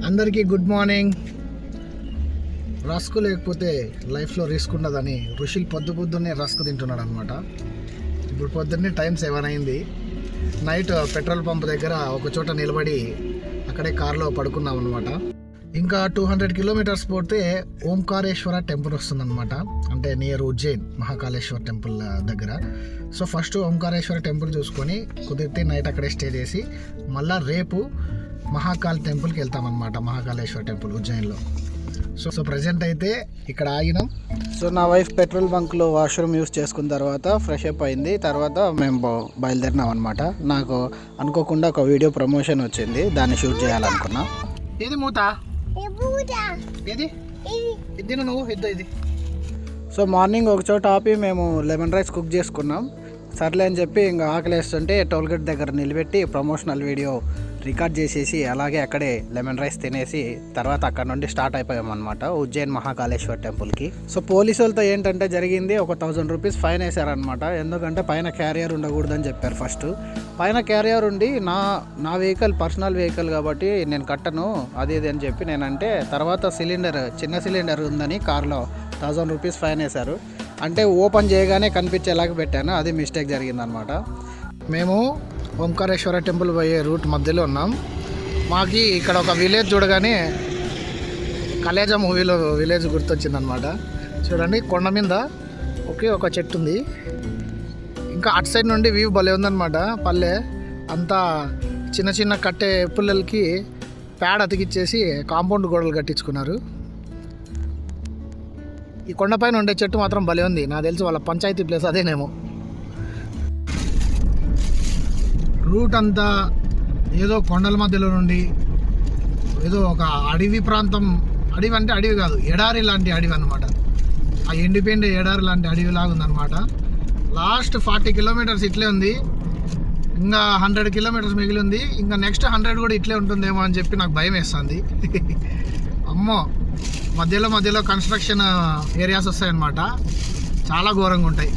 అందరికీ good morning. Rusk లేకపోతే లైఫ్లో రిస్క్ ఉండదని ఋషులు పొద్దున్నే రస్క్ తింటున్నాడు అనమాట. ఇప్పుడు పొద్దున్నే టైం 7 అయింది. నైట్ పెట్రోల్ పంప్ దగ్గర ఒక చోట నిలబడి అక్కడే కార్లో పడుకున్నాం అనమాట. ఇంకా 200 కిలోమీటర్స్ పోతే ఓంకారేశ్వర టెంపుల్ వస్తుందన్నమాట. అంటే నియర్ ఉజ్జయిన్ మహాకాళేశ్వర టెంపుల్ దగ్గర. సో ఫస్ట్ ఓంకారేశ్వర టెంపుల్ చూసుకొని కుదిరితే నైట్ అక్కడే స్టే చేసి మళ్ళీ రేపు మహాకాల్ టెంపుల్కి వెళ్తామన్నమాట. మహాకాళేశ్వర టెంపుల్ ఉజ్జయిన్లో. సో ప్రజెంట్ అయితే ఇక్కడ ఆగినాం. సో నా వైఫ్ పెట్రోల్ బంక్లో వాష్రూమ్ యూస్ చేసుకున్న తర్వాత ఫ్రెష్ అప్ అయింది. తర్వాత మేము బయలుదేరినాం అనమాట. నాకు అనుకోకుండా ఒక వీడియో ప్రమోషన్ వచ్చింది, దాన్ని షూట్ చేయాలనుకున్నా. ఇది మూత ఇది ఇది నువ్వు ఇది. సో మార్నింగ్ ఒక చోట ఆపి మేము లెమన్ రైస్ కుక్ చేసుకున్నాం. సర్లే అని చెప్పి ఇంకా ఆకలి వేస్తుంటే టోల్గేట్ దగ్గర నిలబెట్టి ప్రమోషనల్ వీడియో రికార్డ్ చేసేసి అలాగే అక్కడే లెమన్ రైస్ తినేసి తర్వాత అక్కడ నుండి స్టార్ట్ అయిపోయామన్నమాట ఉజ్జయిన్ మహాకాళేశ్వర టెంపుల్కి. సో పోలీసు వాళ్ళతో ఏంటంటే జరిగింది, ఒక 1000 రూపీస్ ఫైన్ వేశారనమాట. ఎందుకంటే పైన క్యారియర్ ఉండకూడదని చెప్పారు. ఫస్ట్ పైన క్యారియర్ ఉండి నా వెహికల్ పర్సనల్ వెహికల్ కాబట్టి నేను కట్టను అది ఇది అని చెప్పి నేనంటే, తర్వాత చిన్న సిలిండర్ ఉందని కార్లో 1000 రూపీస్ ఫైన్ వేశారు. అంటే ఓపెన్ చేయగానే కనిపించేలాగా పెట్టాను, అది మిస్టేక్ జరిగిందనమాట. మేము ఓంకారేశ్వర టెంపుల్ పోయే రూట్ మధ్యలో ఉన్నాం. మాకి ఇక్కడ ఒక విలేజ్ చూడగానే కలేజా మూవీలో విలేజ్ గుర్తొచ్చిందనమాట. చూడండి, కొండ మీద ఒక చెట్టు ఉంది. ఇంకా అటు సైడ్ నుండి వ్యూ భలే ఉందన్నమాట. పల్లె అంతా చిన్న చిన్న కట్టే పుల్లలకి ప్యాడ్ అతికిచ్చేసి కాంపౌండ్ గోడలు కట్టించుకున్నారు. ఈ కొండపైన ఉండే చెట్టు మాత్రం భలే ఉంది. నాకు తెలిసి వాళ్ళ పంచాయతీ ప్లేస్ అదేనేమో. రూట్ అంతా ఏదో కొండల మధ్యలో నుండి ఏదో ఒక అడవి ప్రాంతం. అడవి అంటే అడవి కాదు, ఎడారి లాంటి అడవి అనమాట. ఆ ఎండిపోయిండే ఎడారి లాంటి అడవి లాగా ఉందన్నమాట. లాస్ట్ 40 కిలోమీటర్స్ ఇట్లే ఉంది. ఇంకా 100 కిలోమీటర్స్ మిగిలి ఉంది. ఇంకా నెక్స్ట్ 100 కూడా ఇట్లే ఉంటుందేమో అని చెప్పి నాకు భయం వేస్తుంది. అమ్మో, మధ్యలో కన్స్ట్రక్షన్ ఏరియాస్ వస్తాయన్నమాట. చాలా ఘోరంగా ఉంటాయి.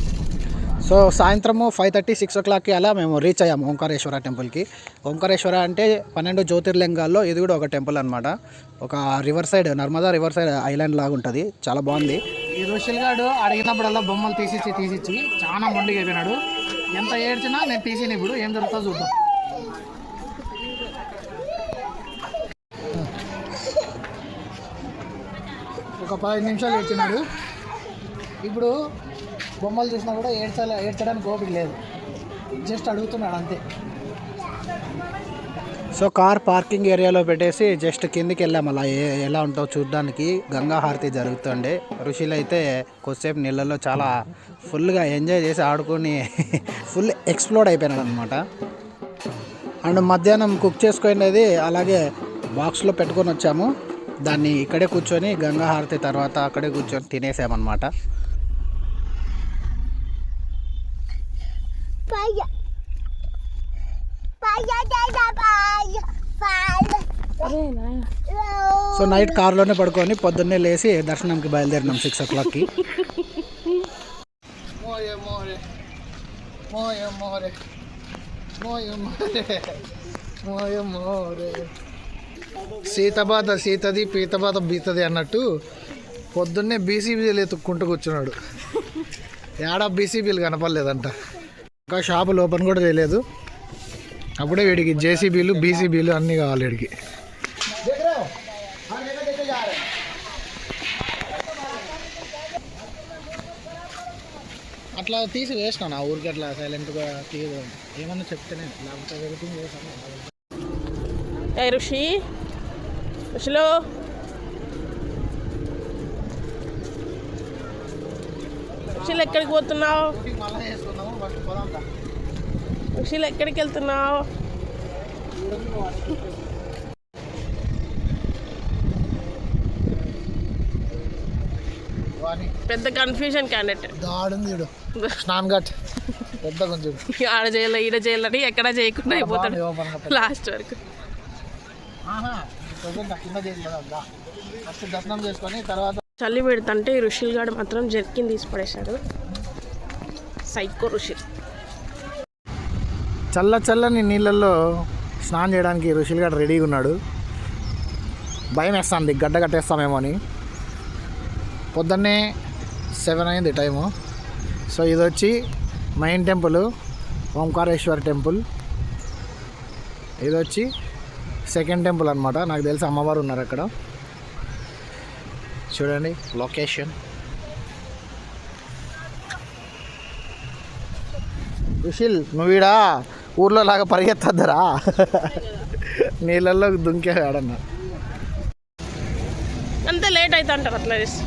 సో సాయంత్రము 5:30, 6 o'clockకి అలా మేము రీచ్ అయ్యాము ఓంకారేశ్వర టెంపుల్కి. ఓంకారేశ్వర అంటే 12 జ్యోతిర్లింగాల్లో ఇది కూడా ఒక టెంపుల్ అనమాట. ఒక river side, Narmada river side island లాగా ఉంటుంది. చాలా బాగుంది. ఈ ఋషుల్ గాడు అడిగినప్పుడల్లా బొమ్మలు తీసిచ్చి చాలా మొండిగా అయిపోయినాడు. ఎంత ఏడ్చినా నేను తీసిన. ఇప్పుడు ఏం జరుగుతుందో చూద్దాం. ఒక 10 నిమిషాలు ఏడ్చినాడు. ఇప్పుడు బొమ్మలు చూసినా కూడా ఏడ్చడానికి ఓపిక లేదు. జస్ట్ అడుగుతున్నాడు అంతే. సో కార్ పార్కింగ్ ఏరియాలో పెట్టేసి జస్ట్ కిందికి వెళ్ళాము. అలా ఎలా ఉంటుందో చూడడానికి. గంగా హారతి జరుగుతుండే. ఋషులు అయితే కొద్దిసేపు నీళ్ళల్లో చాలా ఫుల్గా ఎంజాయ్ చేసి ఆడుకొని ఫుల్ ఎక్స్ప్లోడ్ అయిపోయినాడు అనమాట. అండ్ మధ్యాహ్నం కుక్ చేసుకునేది అలాగే బాక్స్లో పెట్టుకొని వచ్చాము. దాన్ని ఇక్కడే కూర్చొని గంగా హారతి తర్వాత అక్కడే కూర్చొని తినేసామన్నమాట. సో నైట్ కార్లోనే పడుకొని పొద్దున్నే లేచి దర్శనంకి బయలుదేరినాం 6 o'clockకి. సీతబాధ సీతది పీతబాధ బీతది అన్నట్టు పొద్దున్నే బీసీబీలు ఎత్తుక్కుంటూ కూర్చున్నాడు. ఏడా బీసీబీలు కనపడలేదంట. ఇంకా షాపులు ఓపెన్ కూడా చేయలేదు. అప్పుడే వీడికి జేసీబీలు బీసీబీలు అన్నీ కావాలి వీడికి. అట్లా తీసి వేసినాను ఆ ఊరికి. అట్లా సైలెంట్గా తీయదు ఏమన్నా చెప్తేనే లేకపోతే ఎడిటింగ్ చేసాను. ఋషిలో ఋషిలు ఎక్కడికి పోతున్నావు? ఋషిలు ఎక్కడికి వెళ్తున్నావు? పెద్ద కన్ఫ్యూజన్ క్యాండిడేట్. స్నాన్ ఘాట్ పెద్ద కొంచెం ఆడ చేయాలి ఈడ చేయాలని ఎక్కడ చేయకుండా అయిపోతాడు లాస్ట్ వరకు. దర్శనం చేసుకొని తర్వాత చల్లి పెడుతుంటే ఈ ఋషులు గాడు మాత్రం జర్కిన్ తీసి పడేశాడు. సైకో ఋషి. చల్లని నీళ్ళల్లో స్నానం చేయడానికి ఋషులు గాడు రెడీగా ఉన్నాడు. భయం వేస్తుంది గడ్డ కట్టేస్తామేమో అని. పొద్దున్నే 7 అయింది టైము. సో ఇది వచ్చి మెయిన్ టెంపుల్, ఓంకారేశ్వర్ టెంపుల్. ఇది వచ్చి సెకండ్ టెంపుల్ అనమాట. నాకు తెలిసి అమ్మవారు ఉన్నారు అక్కడ. చూడండి లొకేషన్. సుశీల్ నువ్వు ఈడ ఊర్లో లాగా పరిగెత్తద్దురా, నీళ్ళల్లో దుంకే ఆడన్నా. అంతే లేట్ అవుతా అంటారు అట్లా చేసి.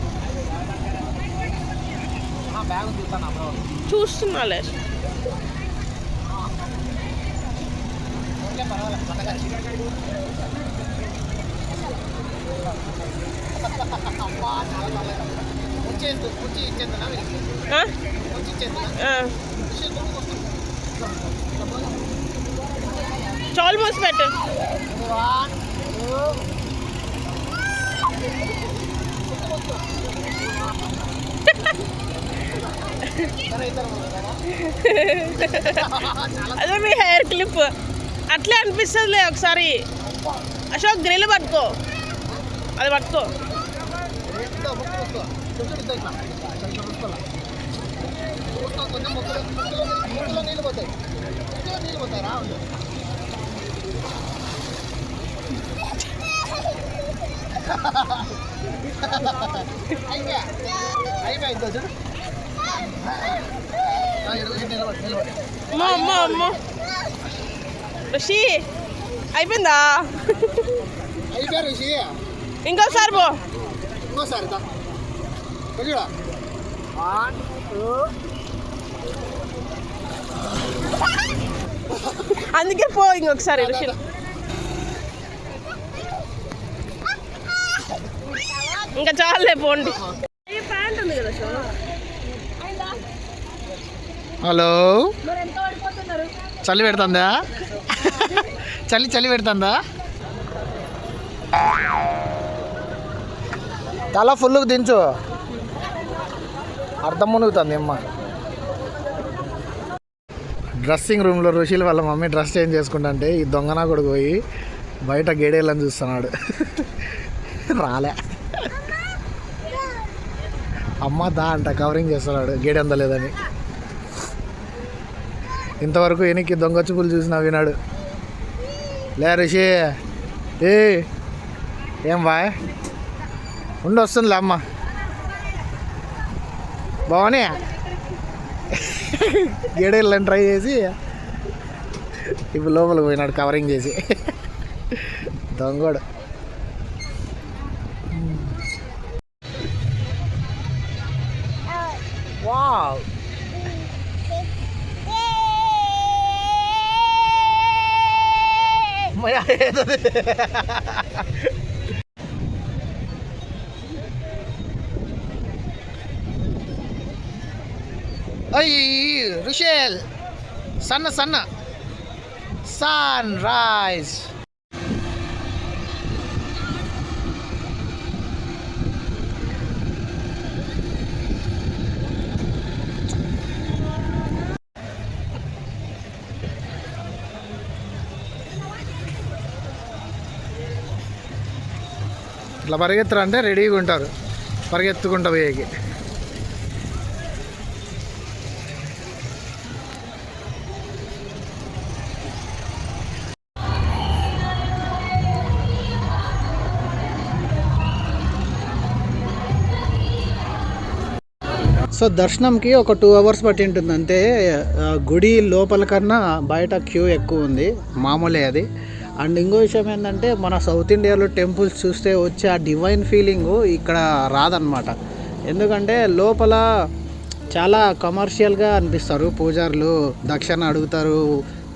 చూస్తున్నాలే. చాలు మూసి పెట్టు. అదే మీ హెయిర్ క్లిప్ అట్లే అనిపిస్తుందిలే. ఒకసారి అశోక్ గ్రిల్ పట్టుకో, అది పట్టుకో. అమ్మో అమ్మో ఋషి అయిపోయిందా? ఇంకోసారి పో. అందుకే పో ఇంకొకసారి ఋషి. ఇంకా చాలే పోండి. ప్యాంట్ ఉంది కదా షో. హలో, చలి పెడుతుందా? చలి పెడుతుందా? తల ఫుల్గా దించు, అర్థం మునుగుతుంది అమ్మ. డ్రెస్సింగ్ రూమ్లో ఋషిల్ వాళ్ళ మమ్మీ డ్రెస్ చేంజ్ చేసుకుంటే ఈ దొంగనా కొడుకు పోయి బయట గేడేళ్ళని చూస్తున్నాడు. రాలే అమ్మ దా అంట కవరింగ్ చేస్తున్నాడు గేడి అందలేదని. ఇంతవరకు వెనక్కి దొంగ చూపులు చూసినా వినాడు. లే రిషి, ఏం బాయ్ ఉండి వస్తుందిలే అమ్మ. బావని గేడేళ్ళని ట్రై చేసి ఇప్పుడు లోపలికి పోయినాడు కవరింగ్ చేసి. దొంగోడు. వావ్, అయ్యి రుషేల్ సన్న సన్ రైజ్. ఇట్లా పరిగెత్తరు అంటే రెడీగా ఉంటారు పరిగెత్తుకుంటా పోయేకి. సో దర్శనంకి ఒక 2 hours పట్టి ఉంటుంది అంతే. గుడి లోపల కన్నా బయట క్యూ ఎక్కువ ఉంది, మామూలే అది. అండ్ ఇంకో విషయం ఏంటంటే మన సౌత్ ఇండియాలో టెంపుల్స్ చూస్తే వచ్చే ఆ డివైన్ ఫీలింగు ఇక్కడ రాదనమాట. ఎందుకంటే లోపల చాలా కమర్షియల్గా అనిపిస్తారు. పూజారులు దక్షిణ అడుగుతారు,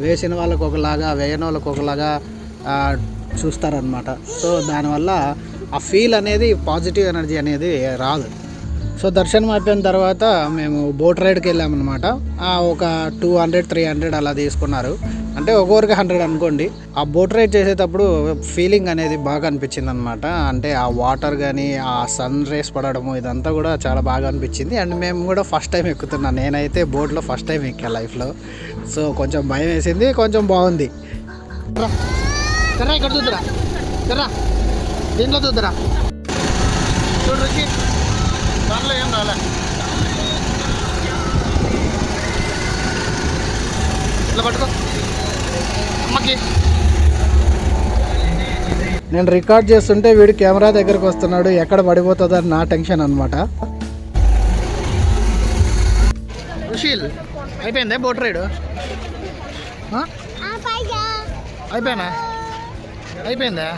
వేసిన వాళ్ళకు ఒకలాగా వేయని వాళ్ళకు ఒకలాగా చూస్తారనమాట. సో దానివల్ల ఆ ఫీల్ అనేది పాజిటివ్ ఎనర్జీ అనేది రాదు. సో దర్శనం అయిపోయిన తర్వాత మేము బోట్ రైడ్కి వెళ్ళామన్నమాట. ఒక 200-300 అలా తీసుకున్నారు, అంటే ఒక్కొక్కరికి 100 అనుకోండి. ఆ బోట్ రైడ్ చేసేటప్పుడు ఫీలింగ్ అనేది బాగా అనిపించింది అనమాట. అంటే ఆ వాటర్ కానీ ఆ సన్ రేస్ పడడము ఇదంతా కూడా చాలా బాగా అనిపించింది. అండ్ మేము కూడా ఫస్ట్ టైం ఎక్కుతున్నాం. నేనైతే బోట్లో ఫస్ట్ టైం ఎక్కా లైఫ్లో. సో కొంచెం భయం వేసింది, కొంచెం బాగుంది. ఇక్కడ చూద్దురా, దీంట్లో చూద్దురా చూడు రుచి దాంట్లో ఏం రాలే ఇట్లా పట్టుకో అమ్మకి. నేను రికార్డ్ చేస్తుంటే వీడు కెమెరా దగ్గరకు వస్తున్నాడు, ఎక్కడ పడిపోతుందో అని నా టెన్షన్ అనమాట. సుశీల్ అయిపోయిందే బోట్ రైడ్? అయిపోయినా అయిపోయిందా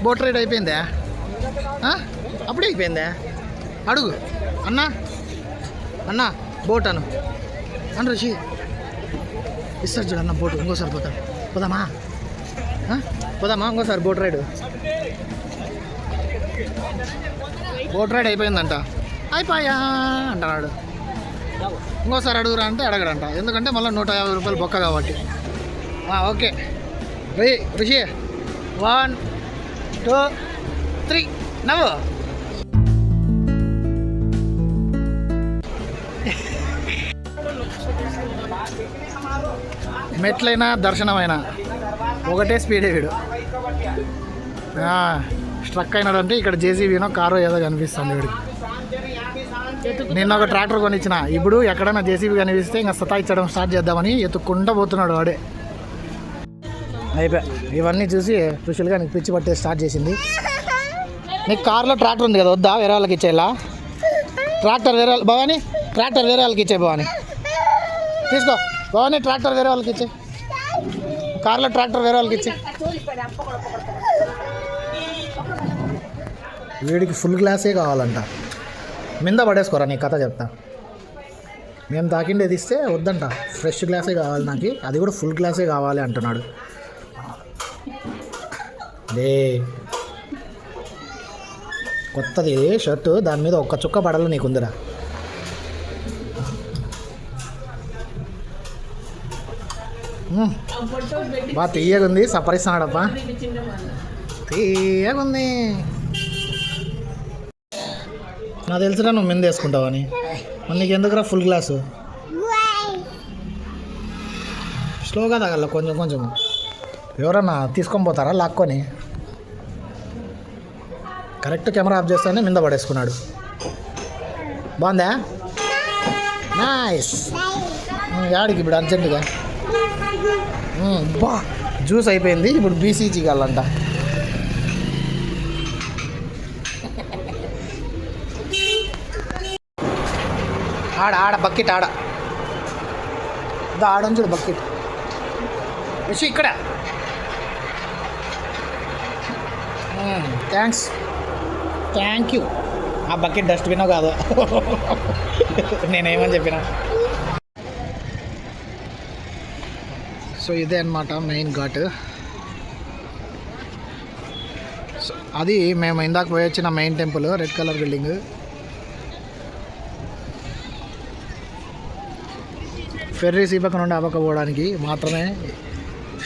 బోట్ రైడ్ అయిపోయిందా? అప్పుడే అయిపోయిందా? అడుగు అన్నా అన్నా బోట్ అను అను రుషి ఇస్తారు చూడు అన్న బోట్. ఇంకోసారి పోతాడు. పోదామా పోదామా ఇంకోసారి బోట్ రైడ్? బోట్ రైడ్ అయిపోయిందంట. అయిపోయా అంటున్నాడు. ఇంకోసారి అడుగురా అంటే అడగడంట, ఎందుకంటే మళ్ళీ 150 రూపాయలు బొక్క కాబట్టి. ఓకే రుషి 1 2 3 నవ్వు. మెట్లైనా దర్శనమైనా ఒకటే స్పీడే వీడు. స్ట్రక్ అయినాడంటే ఇక్కడ జేసీబీనో కారో ఏదో కనిపిస్తుంది వీడికి. నిన్న ఒక ట్రాక్టర్ కొనిచ్చిన, ఇప్పుడు ఎక్కడైనా జేసీబీ కనిపిస్తే ఇంకా సతాయిచ్చడం స్టార్ట్ చేద్దామని ఎత్తుక్కుంటూ పోతున్నాడు వాడే. అయిపోయా ఇవన్నీ చూసి రుషులుగా నీకు పిచ్చి పట్టే స్టార్ట్ చేసింది. నీకు కార్లో ట్రాక్టర్ ఉంది కదా, వద్దా వేరే వాళ్ళకి ఇచ్చేలా? ట్రాక్టర్ వేరే భవానీ, ట్రాక్టర్ వేరే వాళ్ళకి ఇచ్చే భవానీ. తీసుకో భవానీ, ట్రాక్టర్ వేరే వాళ్ళకి ఇచ్చే. కార్లో ట్రాక్టర్ వేరే వాళ్ళకి ఇచ్చే. వీడికి ఫుల్ గ్లాసే కావాలంట. మింద పడేసుకోరా, నీ కథ చెప్తా. మేము తాకిండేది ఇస్తే వద్దంట, ఫ్రెష్ గ్లాసే కావాలి నాకు, అది కూడా ఫుల్ గ్లాసే కావాలి అంటున్నాడు. అదే కొత్తది షర్టు, దాని మీద ఒక్క చుక్క పడాలి నీకుందిరా. బాగా తీయగుంది, సపరిస్తున్నాడప్ప, తీయగుంది. నాకు తెలుసురా నువ్వు మింద వేసుకుంటావని, మరి నీకు ఎందుకురా ఫుల్ గ్లాసు? స్లోగా తాగల కొంచెం కొంచెం. ఎవరన్నా తీసుకొని పోతారా లాక్కొని? కరెక్ట్ కెమెరా ఆఫ్ చేస్తానే మింద పడేసుకున్నాడు. బాగుందా? నైస్. యాడికి ఇప్పుడు అర్జెంటుగా? బా జ్యూస్ అయిపోయింది, ఇప్పుడు బీసీజీ కావాలంట. ఆడ బకెట్ ఆడ ఆడని చూడు బకెట్ వచ్చి ఇక్కడ. Thank you. ఆ బకెట్ డస్ట్బిన్ కాదు, నేనేమని చెప్పిన. సో ఇదే అన్నమాట మెయిన్ ఘాట్. సో అది మేము ఇందాక పోయి వచ్చిన main temple, red colour building. Ferris ఈ పక్క నుండి ఆ పక్క పోవడానికి మాత్రమే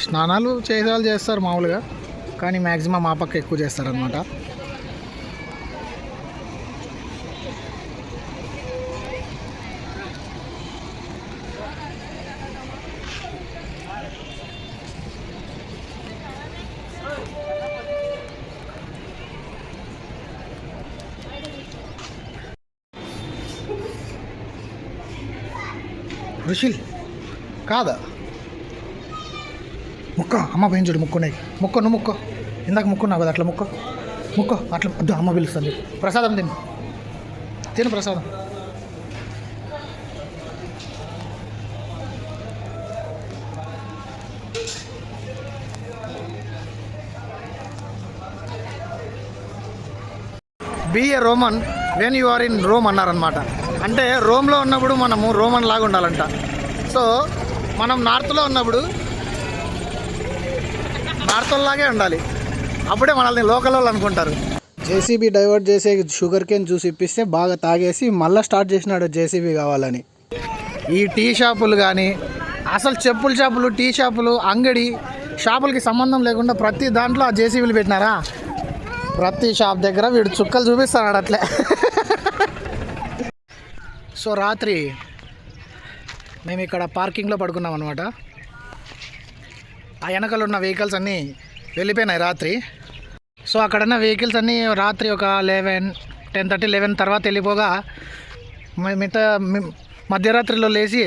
స్నానాలు చేసేవాళ్ళు చేస్తారు మామూలుగా, కానీ మ్యాక్సిమం ఆ పక్క ఎక్కువ చేస్తారనమాట. రుషిల్ కాదా ముక్క అమ్మ పోయిన చూడు, ముక్కున్నాయి. నువ్వు ముక్క ఇందాక ముక్కున్నావు కదా, అట్లా ముక్క అట్లా వద్దు, అమ్మ పిలుస్తుంది. ప్రసాదం తిను ప్రసాదం. Be a Roman when you are in Rome అన్నారనమాట. అంటే రోమ్లో ఉన్నప్పుడు మనము రోమన్ లాగా ఉండాలంట. సో మనం నార్త్లో ఉన్నప్పుడు నార్త్లాగే ఉండాలి, అప్పుడే మనల్ని లోకల్ వాళ్ళు అనుకుంటారు. జేసీబీ డైవర్ట్ చేసే షుగర్ కేన్ జ్యూస్ ఇప్పిస్తే బాగా తాగేసి మళ్ళీ స్టార్ట్ చేసినాడు జేసీబీ కావాలని. ఈ టీ షాపులు కానీ, అసలు చెప్పుల షాపులు, టీ షాపులు, అంగడి షాపులకి సంబంధం లేకుండా ప్రతి దాంట్లో ఆ జేసీబీలు పెట్టినారా. ప్రతి షాప్ దగ్గర వీడు చుక్కలు చూపిస్తున్నాడు అట్లే. సో రాత్రి మేము ఇక్కడ పార్కింగ్లో పడుకున్నాం అనమాట. ఆ వెనకాల ఉన్న వెహికల్స్ అన్నీ వెళ్ళిపోయినాయి రాత్రి. సో అక్కడున్న వెహికల్స్ అన్నీ రాత్రి ఒక 10:30, 11 తర్వాత వెళ్ళిపోగా మిగతా మధ్యరాత్రిలో లేచి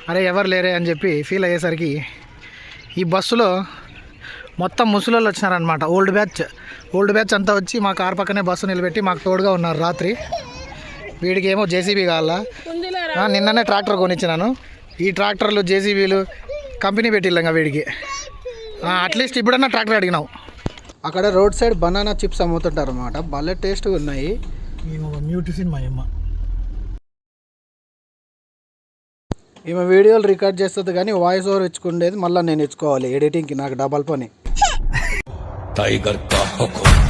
అరే ఎవరు లేరే అని చెప్పి ఫీల్ అయ్యేసరికి ఈ బస్సులో మొత్తం ముసలోళ్ళు వచ్చినారనమాట. ఓల్డ్ బ్యాచ్ అంతా వచ్చి మా కార్ పక్కనే బస్సు నిలబెట్టి మాకు తోడుగా ఉన్నారు రాత్రి. వీడికి ఏమో జేసీబీ కావాలా, నిన్ననే ట్రాక్టర్ కొనిచ్చినాను. ఈ ట్రాక్టర్లు జేసీబీలు కంపెనీ పెట్టిల్లంగా వీడికి. అట్లీస్ట్ ఇప్పుడన్నా ట్రాక్టర్ అడిగినావు. అక్కడ రోడ్ సైడ్ బనానా చిప్స్ అమ్ముతుంటారు అనమాట. భలే టేస్ట్గా ఉన్నాయి. న్యూట్రిషన్ మా అమ్మ ఈమె వీడియోలు రికార్డ్ చేస్తుంది కానీ వాయిస్ ఓవర్ ఇచ్చుకునేది మళ్ళీ నేను ఇచ్చుకోవాలి ఎడిటింగ్కి. నాకు డబల్ పని. टाइगर का हुक्म